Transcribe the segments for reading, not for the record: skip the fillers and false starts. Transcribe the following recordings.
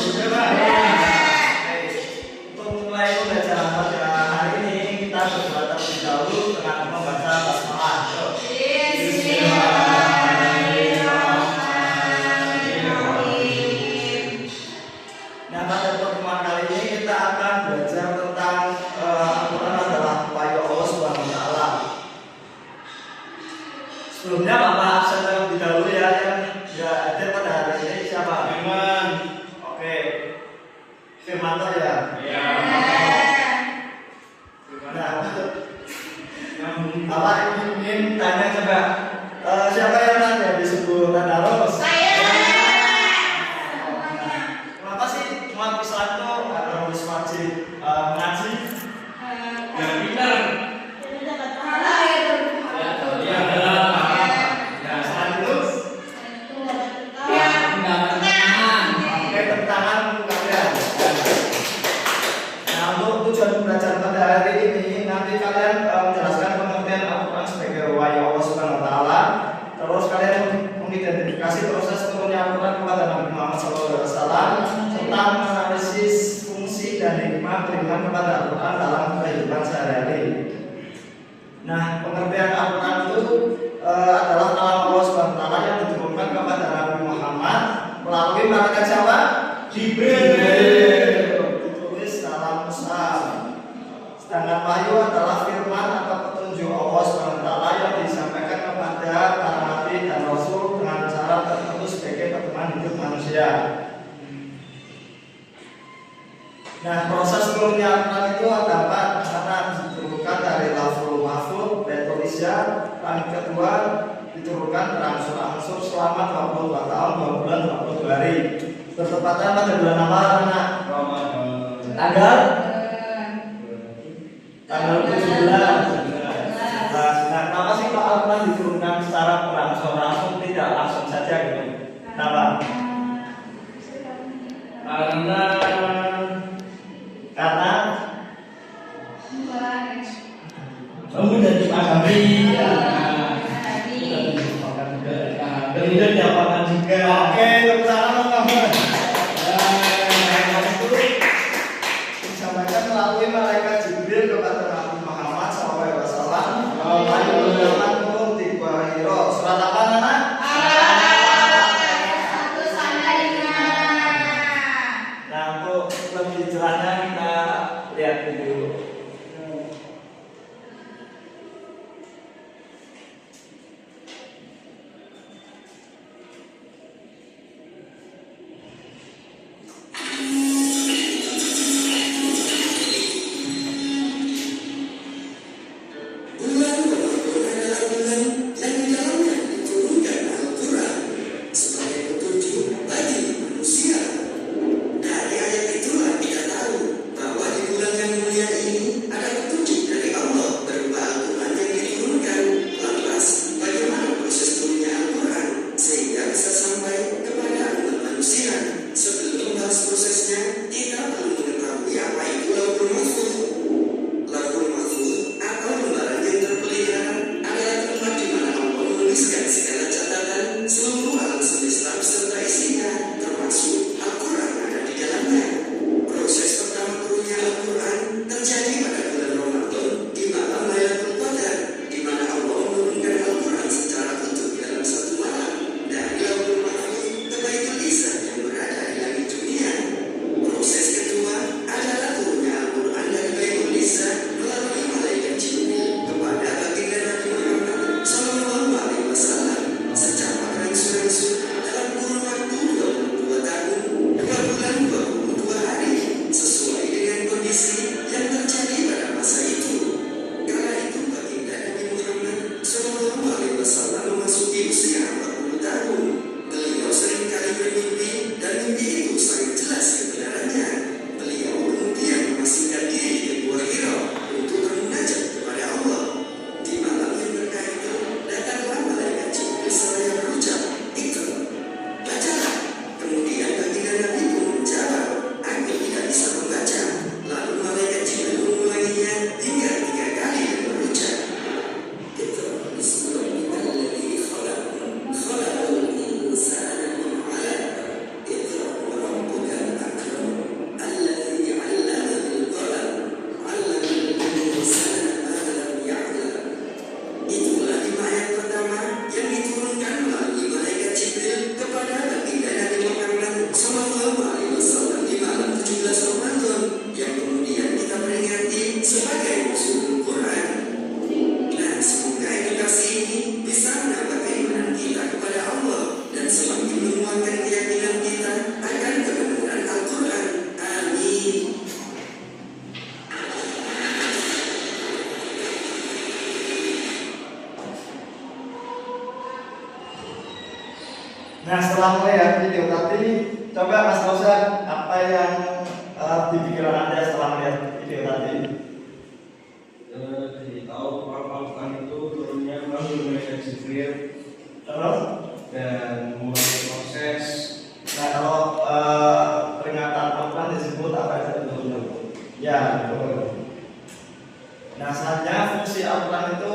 Coba. Untuk mulai pembacaan pada hari ini kita berdoa terlebih dahulu dengan membaca basmalah. Nah, pada pertemuan kali ini kita akan belajar tentang Al-Quran adalah wahyu Allah Subhanahu wa Ta'ala. Sebelumnya Bapak absen terlebih dahulu ya, yang tidak hadir pada hari ini siapa? Firman. Oke. Firman ya. Iya. Nah, Bapak ingin tanya coba, siapa yang nanti disebut tadarus? Kenapa sih umat Islam itu harus wajib mengaji? Yang pintar. Belajar pada hari ini nanti kalian menjelaskan pengertian Al-Quran sebagai wahyu Allah Subhanahu wa Ta'ala. Terus kalian mengidentifikasi proses turunnya Al-Quran kepada Nabi Muhammad SAW serta menganalisis fungsi dan hikmah beriman kepada Al-Quran dalam kehidupan sehari-hari. Nah, pengertian Al-Quran itu adalah kalam Allah Subhanahu wa Ta'ala yang diturunkan kepada Nabi Muhammad melalui malaikat siapa? Jibril. Ditulis dalam mushaf. Sedangkan wahyu adalah firman atau petunjuk Allah SWT yang disampaikan kepada para nabi dan rasul dengan cara tertentu sebagai pedoman hidup manusia. Nah, proses turunnya Al-Quran itu ada apa? Karena diturunkan dari lafzul mahfuz, Baitul Izza, dan kedua diturunkan berangsur-angsur selama 22 tahun, 2 bulan, 22 hari. Bertepatan pada bulan apa, anak? Ramadan. Tanggal 17. Nah, kenapa sih Pak Al-Quran diturunkan secara berangsur-angsur, tidak langsung saja gitu? Kenapa? Karena sudah dipahami ya. Kemudian dapatkan juga. Oke, salam Muhammad. Disampaikan melalui malaikat Jibril kepada Nabi Muhammad SAW. Al-Quran turun di Gua Hiro. Surat apa anak? Nah, untuk lebih jelasnya kita lihat dulu. setelah melihat video tadi, coba Mas Rosan apa yang di pikiran Anda setelah melihat video tadi? Jadi tahu Al-Quran itu turunnya melalui Jibril, Terus? dan mulai proses. Nah, kalau peringatan Al-Quran disebut apa itu? Ya, betul. Nah, selanjutnya fungsi Al-Quran itu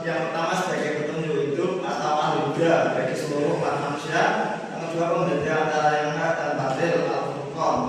yang pertama sebagai petunjuk hidup atau al-huda bagi seluruh umat manusia. Yang kedua, pembeda antara yang hak dan batil Al-Furqan.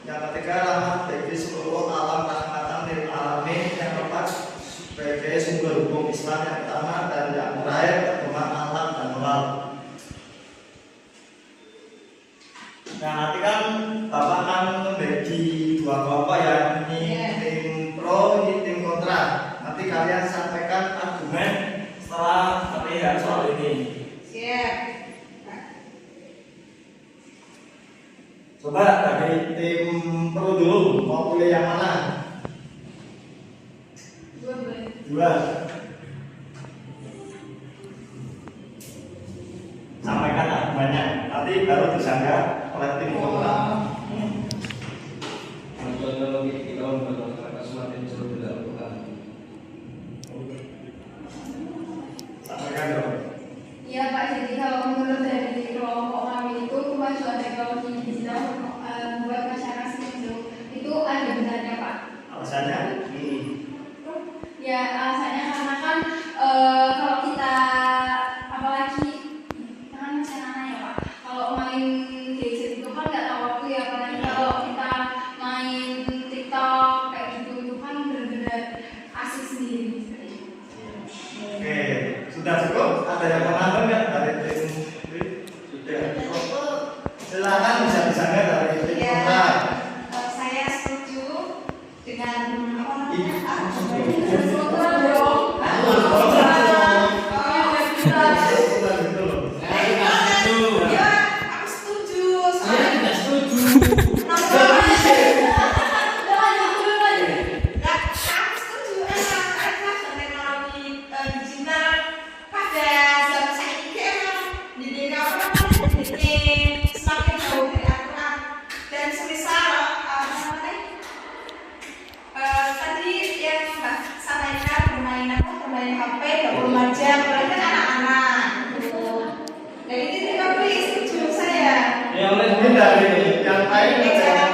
Yang ketiga, rahmat bagi seluruh alam rahmatan lil alamin. Yang keempat, sebagai sumber hukum Islam yang pertama, dan yang terakhir pedoman alam dan moral. Nah, nanti kan Bapak akan membagi dua kelompok ya, ini tim pro, ini tim kontra. Nanti kalian sampaikan argumen setelah melihat soal ini. Siap. Coba dari tim pro dulu, mau pilih yang mana? Dua. Sampaikan argumennya, nanti baru disanggah oleh tim kontra. Metodologi kita memperkenalkan semakin seru dilakukan. Sampaikan dong. Iya Pak, jadi kalau menurut dari kelompok kami itu kemajuan teknologi digital buat masyarakat itu ada benarnya Pak. Alasannya? Ya alasannya karena kan kalau kita apalagi kan masih anak ya Pak, kalau main gadget itu kan nggak tahu waktu ya, apalagi kalau kita main TikTok kayak gitu itu kan benar-benar asik sendiri. Oke, sudah cukup? Ada yang mau nambah nggak dari tim? Sudah cukup. Silakan bisa disanggah dari tim Ya, kontra. saya setuju dengan apa Ih, tadi yang Mbak sampaikan bermain HP 24 jam, berarti kan anak-anak gitu. Dan ini tidak boleh setuju saya. Ya, mungkin dari yang lain ada yang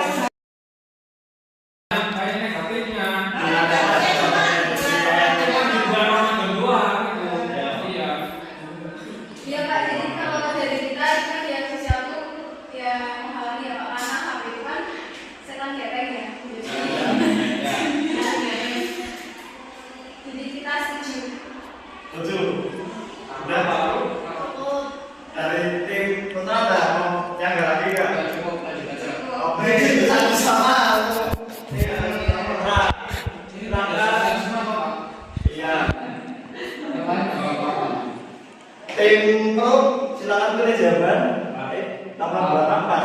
Iya Pak, jadi kalau dari kita itu media sosial itu ya menghalangi ya Pak, karena HP itu kan setan gepeng ya. Jadi kita setuju. setuju. Sudah dari tim kontra ada mau yang nggak lagi nggak? Oke, sama-sama. Iya. Tim pro silakan pilih jawaban. Tambah buat tambah.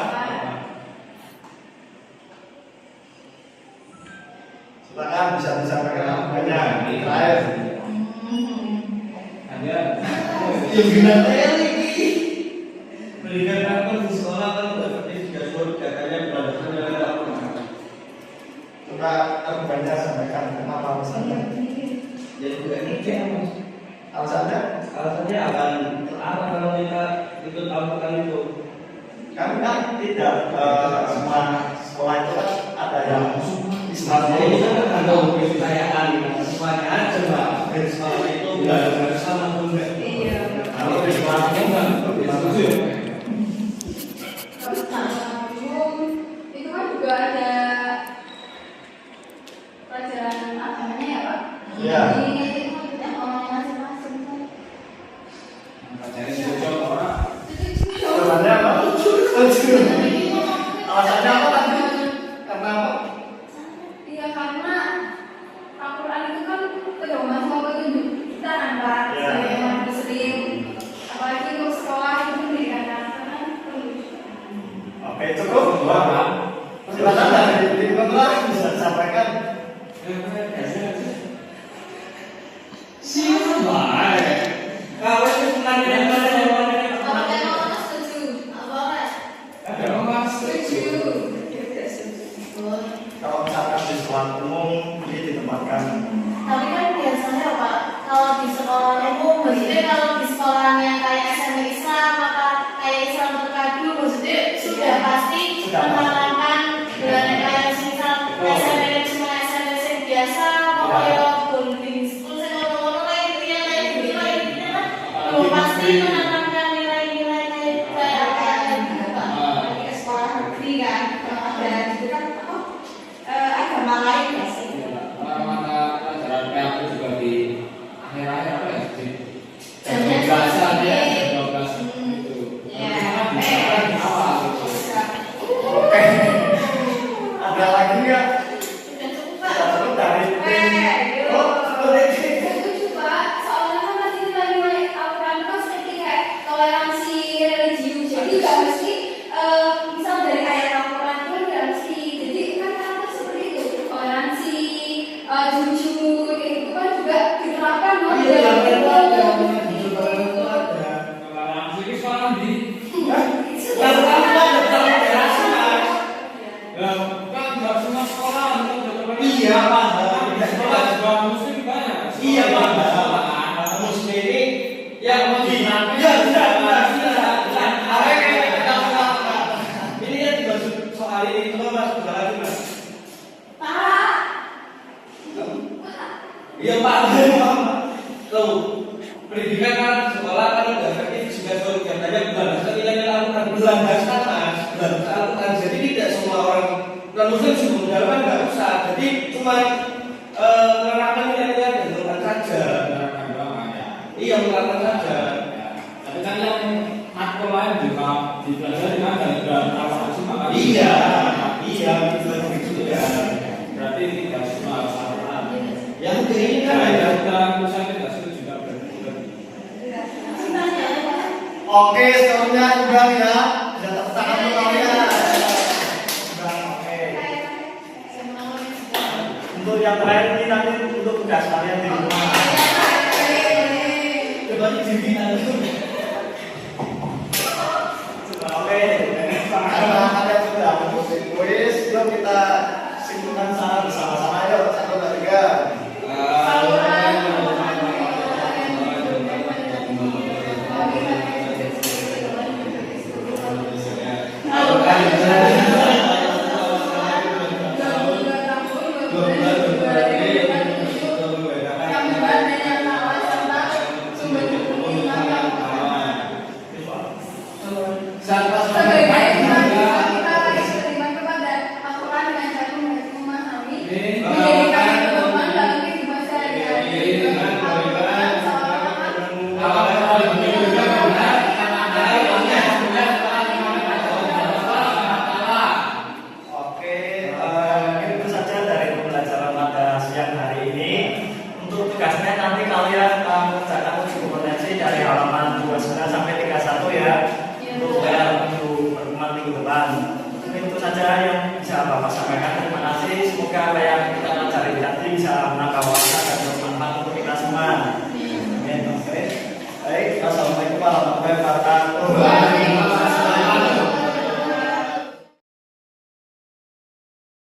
Silakan bisa disampaikan argumennya. Terakhir. Yang benar Pendidikan kan di sekolah kan udah sertifikat katanya berdasarkan dari Al-Quran. coba argumennya sampaikan kenapa alasannya. Jadi bukan ini mas. Alasannya? Alasannya akan apa kalau kita ikut Al-Quran itu? Kami kan tidak semua sekolah itu kan ada yang Islam Ini kan ada kepercayaan semuanya aja mbak. Dari sekolah itu nggak ada sama pun nggak. Iya. Kalau di sekolahnya nggak setuju. Itu kan juga ada pelajaran agamanya ya Pak. Iya. Jadi itu maksudnya orangnya masing-masing kan. Jadi setuju orang. Alasannya apa? Setuju. Alasannya apa tadi? Karena apa? Iya karena Al-Quran itu kan pedoman sama petunjuk kita kan Pak. Iya. Sebagai umat muslim, apalagi untuk sekolah itu pendidikan anak-anak perlu. Oke, cukup. Silakan dari tim kontra bisa disampaikan. Siapa? Kau itu bukan yang mana yang Kalau yang setuju Kalau misalkan di sekolah umum ini ditempatkan. Tapi kan biasanya Pak, kalau di sekolah umum, maksudnya kalau di sekolahnya kayak SMP Islam, apa kayak Islam terpadu, maksudnya sudah pasti Sudah pasti. menerapkan dengan kayak misal SMP cuma SMP yang biasa, pokoknya boarding school, saya ngomong-ngomong kayak gitu ya, kayak gitu kan, belum pasti menerapkan nilai-nilai kayak apa gitu Pak. Kayak sekolah negeri kan, ada gitu kan apa agama lain nggak sih? Mata pelajaran PAP juga di akhir-akhir apa ya? Di jam Jamnya 12-an ya, sampai- jam 12 itu. Ya, Misalkan di awal gitu. Oke. Ada lagi nggak? sudah cukup Pak. Sudah cukup dari tim. Oh, seperti ini. Setuju Pak, soalnya kan pasti nilai-nilai Al-Quran itu kan seperti kayak toleransi religius. Jadi nggak mesti misal dari ayat Al-Quran itu kan nggak mesti. Jadi kan kata seperti itu toleransi, jujur, itu kan juga diterapkan loh di dalam Toleransi ini sekolah di Lalu apa ada toleransi, Mas? ya, kan nggak semua sekolah itu ada toleransi. Iya, paham. Di sekolah juga muslim banyak. Iya, Sekolah paham. ada Muslim ini yang mau dinaikkan. Ya, tidak. Apa yang kita lakukan? Ini yang dimaksud soal ini, coba Mas, udah lagi Mas. Pak. Iya Pak. Tuh, pendidikan kan sekolah kan udah efektif juga tuh katanya bulan nilai Al-Quran Berlandaskan Mas, berlandaskan Al-Quran. Jadi tidak semua orang non muslim juga mendapatkan nggak usah. Jadi cuma menerapkan nilai-nilai dan Quran saja. Iya, menerapkan saja. Tapi kan yang matkul lain juga dipelajari kan dari awal semua kan. Iya, itu juga. Berarti tidak semua harus Al-Quran. Yang ini kan Nah, ada. yang kita pusat tidak setuju juga berarti. Oke, skornya imbang ya. Bisa tepuk tangan dulu kawannya. Imbang, oke. Untuk yang terakhir ini nanti untuk tugas kalian di rumah. Coba dibimbing dulu. Oke, karena kalian sudah mengikuti kuis, yuk kita simpulkan sana bersama-sama yuk. 1, 2, 3. Oke, itu saja dari pembelajaran pada siang hari ini. Untuk tugasnya nanti kalian mengerjakan uji kompetensi dari halaman 29 sampai 31 ya. Untuk pertemuan minggu depan. Itu saja yang bisa Bapak sampaikan. Terima kasih. Semoga apa yang kita pelajari tadi bisa menambah wawasan dan bermanfaat untuk kita semua. Amin. Oke. Baik, assalamualaikum warahmatullahi wabarakatuh.